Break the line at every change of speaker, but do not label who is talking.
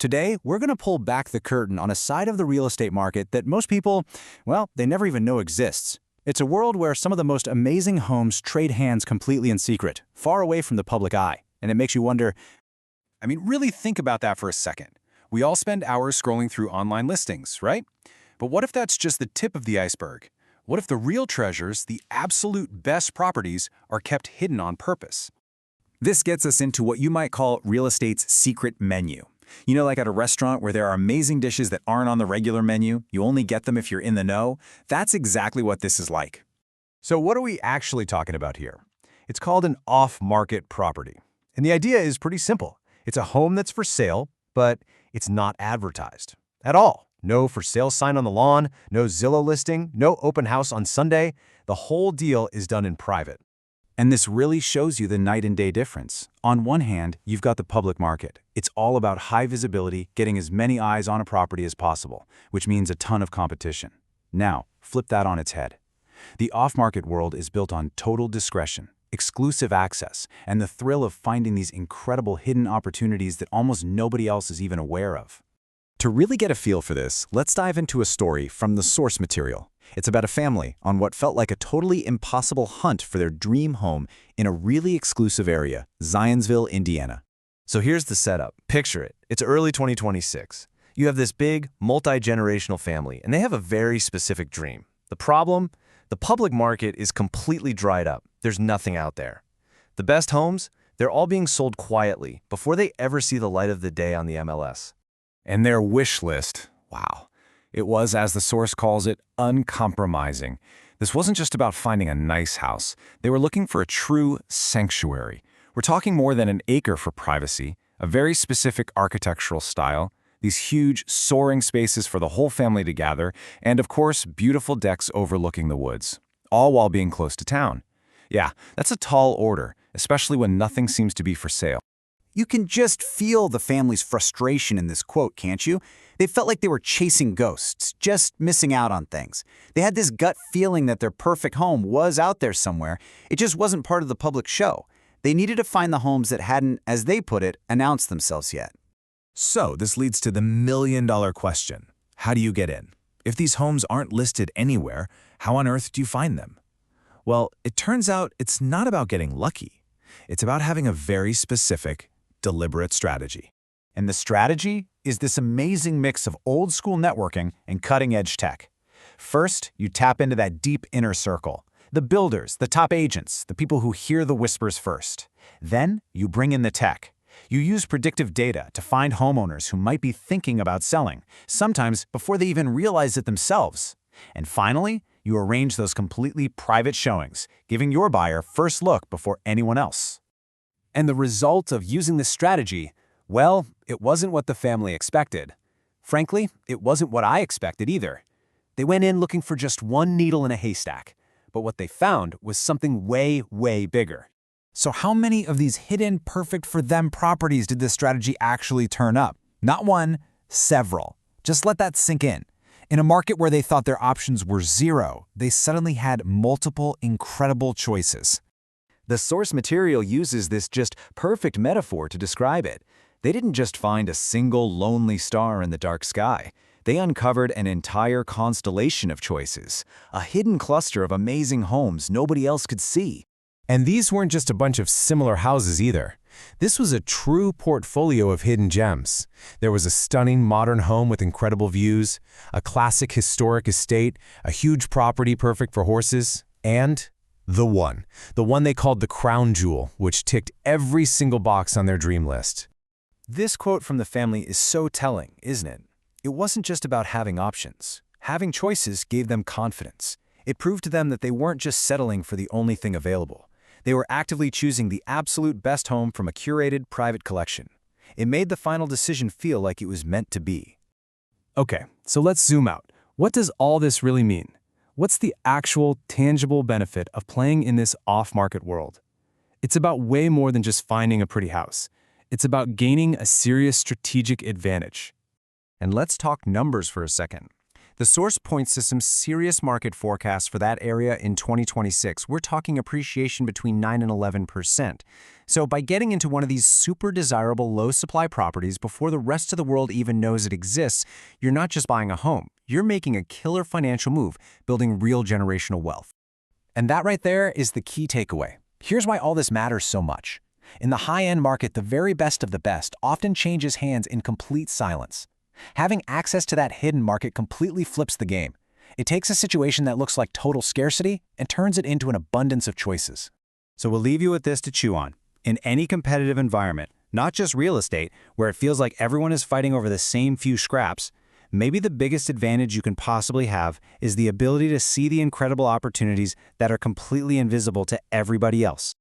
Today, we're going to pull back the curtain on a side of the real estate market that most people, well, they never even know exists. It's a world where some of the most amazing homes trade hands completely in secret, far away from the public eye. And it makes you wonder, really think about that for a second. We all spend hours scrolling through online listings, right? But what if that's just the tip of the iceberg? What if the real treasures, the absolute best properties, are kept hidden on purpose? This gets us into what you might call real estate's secret menu. You know, like at a restaurant where there are amazing dishes that aren't on the regular menu, you only get them if you're in the know? That's exactly what this is like. So what are we actually talking about here? It's called an off-market property. And the idea is pretty simple. It's a home that's for sale, but it's not advertised at all. No for sale sign on the lawn, no Zillow listing, no open house on Sunday. The whole deal is done in private. And this really shows you the night and day difference. On one hand, you've got the public market. It's all about high visibility, getting as many eyes on a property as possible, which means a ton of competition. Now, flip that on its head. The off-market world is built on total discretion, exclusive access, and the thrill of finding these incredible hidden opportunities that almost nobody else is even aware of. To really get a feel for this, let's dive into a story from the source material. It's about a family on what felt like a totally impossible hunt for their dream home in a really exclusive area, Zionsville, Indiana. So here's the setup. Picture it. It's early 2026. You have this big, multi-generational family, and they have a very specific dream. The problem? The public market is completely dried up. There's nothing out there. The best homes? They're all being sold quietly before they ever see the light of the day on the MLS. And their wish list, wow. It was, as the source calls it, uncompromising. This wasn't just about finding a nice house. They were looking for a true sanctuary. We're talking more than an acre for privacy, a very specific architectural style, these huge, soaring spaces for the whole family to gather, and of course, beautiful decks overlooking the woods, all while being close to town. Yeah, that's a tall order, especially when nothing seems to be for sale. You can just feel the family's frustration in this quote, can't you? They felt like they were chasing ghosts, just missing out on things. They had this gut feeling that their perfect home was out there somewhere. It just wasn't part of the public show. They needed to find the homes that hadn't, as they put it, announced themselves yet. So this leads to the million-dollar question. How do you get in? If these homes aren't listed anywhere, how on earth do you find them? Well, it turns out it's not about getting lucky. It's about having a very specific, deliberate strategy. And the strategy is this amazing mix of old-school networking and cutting-edge tech. First, you tap into that deep inner circle. The builders, the top agents, the people who hear the whispers first. Then, you bring in the tech. You use predictive data to find homeowners who might be thinking about selling, sometimes before they even realize it themselves. And finally, you arrange those completely private showings, giving your buyer first look before anyone else. And the result of using this strategy, well, it wasn't what the family expected. Frankly, it wasn't what I expected either. They went in looking for just one needle in a haystack, but what they found was something way, way bigger. So how many of these hidden, perfect-for-them properties did this strategy actually turn up? Not one, several. Just let that sink in. In a market where they thought their options were zero, they suddenly had multiple incredible choices. The source material uses this just perfect metaphor to describe it. They didn't just find a single lonely star in the dark sky. They uncovered an entire constellation of choices, a hidden cluster of amazing homes nobody else could see. And these weren't just a bunch of similar houses either. This was a true portfolio of hidden gems. There was a stunning modern home with incredible views, a classic historic estate, a huge property perfect for horses, and the one they called the crown jewel, which ticked every single box on their dream list. This quote from the family is so telling, isn't it? It wasn't just about having options. Having choices gave them confidence. It proved to them that they weren't just settling for the only thing available. They were actively choosing the absolute best home from a curated private collection. It made the final decision feel like it was meant to be. Okay, so let's zoom out. What does all this really mean? What's the actual, tangible benefit of playing in this off-market world? It's about way more than just finding a pretty house. It's about gaining a serious strategic advantage. And let's talk numbers for a second.
The source points to some serious market forecasts for that area in 2026. We're talking appreciation between 9 and 11%. So by getting into one of these super desirable low-supply properties before the rest of the world even knows it exists, you're not just buying a home. You're making a killer financial move, building real generational wealth.
And that right there is the key takeaway. Here's why all this matters so much. In the high-end market, the very best of the best often changes hands in complete silence. Having access to that hidden market completely flips the game. It takes a situation that looks like total scarcity and turns it into an abundance of choices.
So we'll leave you with this to chew on. In any competitive environment, not just real estate, where it feels like everyone is fighting over the same few scraps, maybe the biggest advantage you can possibly have is the ability to see the incredible opportunities that are completely invisible to everybody else.